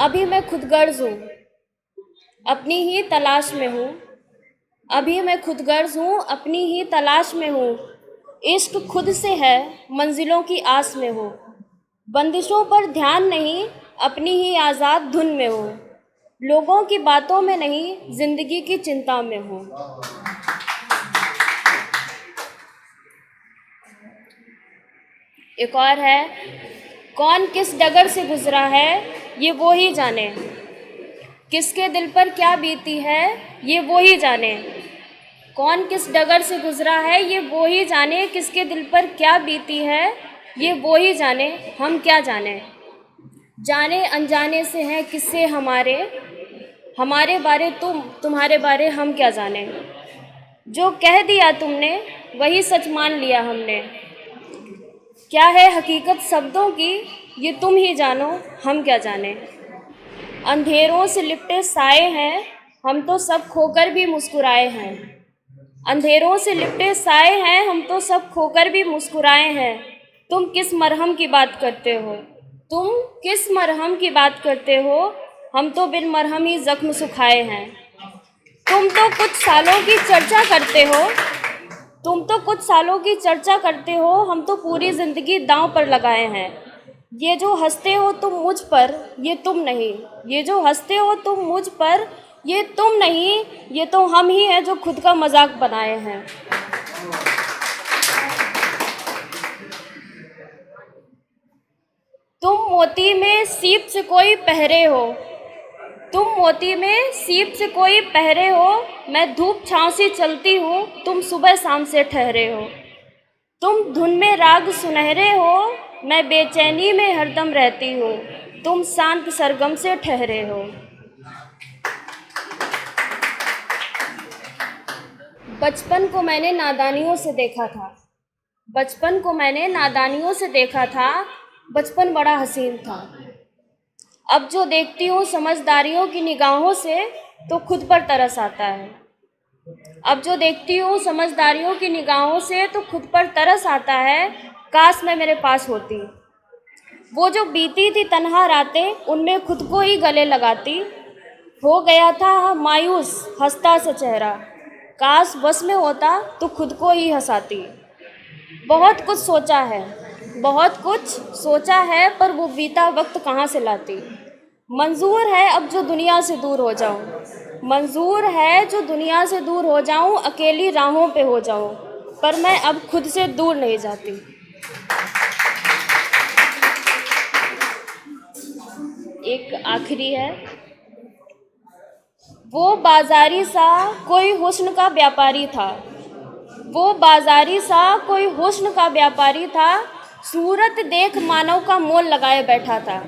अभी मैं खुदगर्ज हूँ, अपनी ही तलाश में हूँ। अभी मैं खुदगर्ज हूँ, अपनी ही तलाश में हूँ। इश्क खुद से है, मंजिलों की आस में हूँ। बंदिशों पर ध्यान नहीं, अपनी ही आज़ाद धुन में हूँ। लोगों की बातों में नहीं, जिंदगी की चिंता में हूँ। एक और है, कौन किस डगर से गुजरा है ये वो ही जाने, किसके दिल पर क्या बीती है ये वो ही जाने। कौन किस डगर से गुजरा है ये वो ही जाने, किसके दिल पर क्या बीती है ये वो ही जाने। हम क्या जाने, जाने अनजाने से हैं किस्से हमारे, हमारे बारे तुम, तुम्हारे बारे हम क्या जाने। जो कह दिया तुमने वही सच मान लिया हमने, क्या है हकीकत शब्दों की ये तुम ही जानो, हम क्या जाने। अंधेरों से लिपटे साए हैं, हम तो सब खोकर भी मुस्कुराए हैं। अंधेरों से लिपटे साए हैं, हम तो सब खोकर भी मुस्कुराए हैं। तुम किस मरहम की बात करते हो, तुम किस मरहम की बात करते हो, हम तो बिन मरहम ही जख्म सुखाए हैं। तुम तो कुछ सालों की चर्चा करते हो, तुम तो कुछ सालों की चर्चा करते हो, हम तो पूरी ज़िंदगी दांव पर लगाए हैं। ये जो हंसते हो तुम मुझ पर ये तुम नहीं, ये जो हंसते हो तुम मुझ पर ये तुम नहीं, ये तो हम ही हैं जो खुद का मजाक बनाए हैं। तुम मोती में सीप से कोई पहरे हो, तुम मोती में सीप से कोई पहरे हो, मैं धूप छाँव सी चलती हूँ, तुम सुबह शाम से ठहरे हो। तुम धुन में राग सुनहरे हो, मैं बेचैनी में हरदम रहती हूँ, तुम शांत सरगम से ठहरे हो। बचपन को मैंने नादानियों से देखा था, बचपन को मैंने नादानियों से देखा था, बचपन बड़ा हसीन था। अब जो देखती हूँ समझदारियों की निगाहों से तो खुद पर तरस आता है। अब जो देखती हूँ समझदारियों की निगाहों से तो खुद पर तरस आता है। काश मैं मेरे पास होती, वो जो बीती थी तन्हा रातें उनमें खुद को ही गले लगाती। हो गया था मायूस हंसता सा चेहरा, काश बस में होता तो खुद को ही हंसाती। बहुत कुछ सोचा है, बहुत कुछ सोचा है, पर वो बीता वक्त कहाँ से लाती। मंजूर है अब जो दुनिया से दूर हो जाऊं, मंजूर है जो दुनिया से दूर हो जाऊं, अकेली राहों पे हो जाऊं, पर मैं अब खुद से दूर नहीं जाती। एक आखिरी है, वो बाजारी सा कोई हुस्न का व्यापारी था, वो बाजारी सा कोई हुस्न का व्यापारी था, सूरत देख मानव का मोल लगाए बैठा था,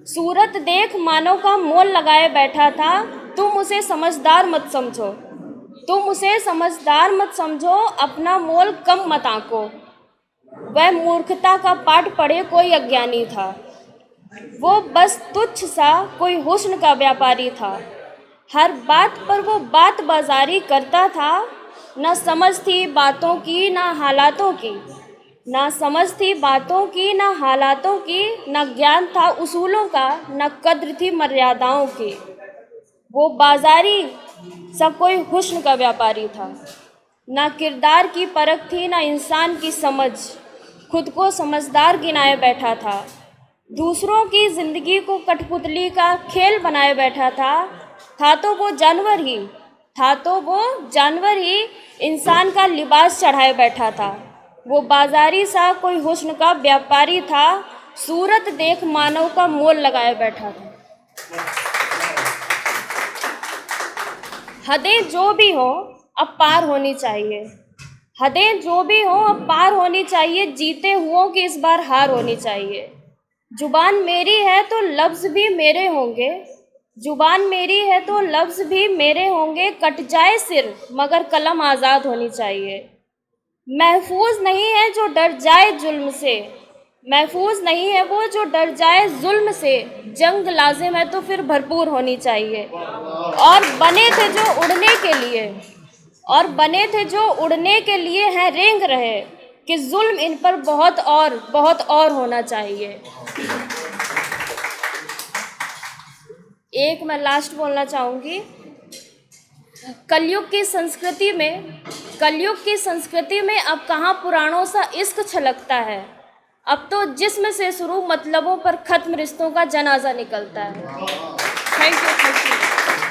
सूरत देख मानव का मोल लगाए बैठा था। तुम उसे समझदार मत समझो, तुम उसे समझदार मत समझो, अपना मोल कम मत आंको। वह मूर्खता का पाठ पढ़े कोई अज्ञानी था, वो बस तुच्छ सा कोई हुस्न का व्यापारी था। हर बात पर वो बात बाजारी करता था, न समझ थी बातों की न हालातों की, ना समझ थी बातों की ना हालातों की, ना ज्ञान था उसूलों का ना कद्र थी मर्यादाओं की। वो बाजारी सब कोई हुस्न का व्यापारी था, ना किरदार की परख थी ना इंसान की समझ, खुद को समझदार गिनाए बैठा था। दूसरों की ज़िंदगी को कठपुतली का खेल बनाए बैठा था तो वो जानवर ही, था तो वो जानवर ही इंसान का लिबास चढ़ाए बैठा था। वो बाजारी सा कोई हुस्न का व्यापारी था, सूरत देख मानव का मोल लगाए बैठा था। हदें जो भी हो अब पार होनी चाहिए, हदें जो भी हो अब पार होनी चाहिए, जीते हुओं की इस बार हार होनी चाहिए। जुबान मेरी है तो लफ्ज़ भी मेरे होंगे, जुबान मेरी है तो लफ्ज़ भी मेरे होंगे, कट जाए सिर मगर कलम आज़ाद होनी चाहिए। महफूज नहीं है जो डर जाए जुल्म से, महफूज नहीं है वो जो डर जाए जुल्म से, जंग लाजिम है तो फिर भरपूर होनी चाहिए। और बने थे जो उड़ने के लिए, और बने थे जो उड़ने के लिए हैं रेंग रहे, कि जुल्म इन पर बहुत और होना चाहिए। एक मैं लास्ट बोलना चाहूँगी, कलयुग की संस्कृति में अब कहाँ पुराणों सा इश्क छलकता है, अब तो जिस्म से शुरू मतलबों पर खत्म रिश्तों का जनाजा निकलता है। Thank you.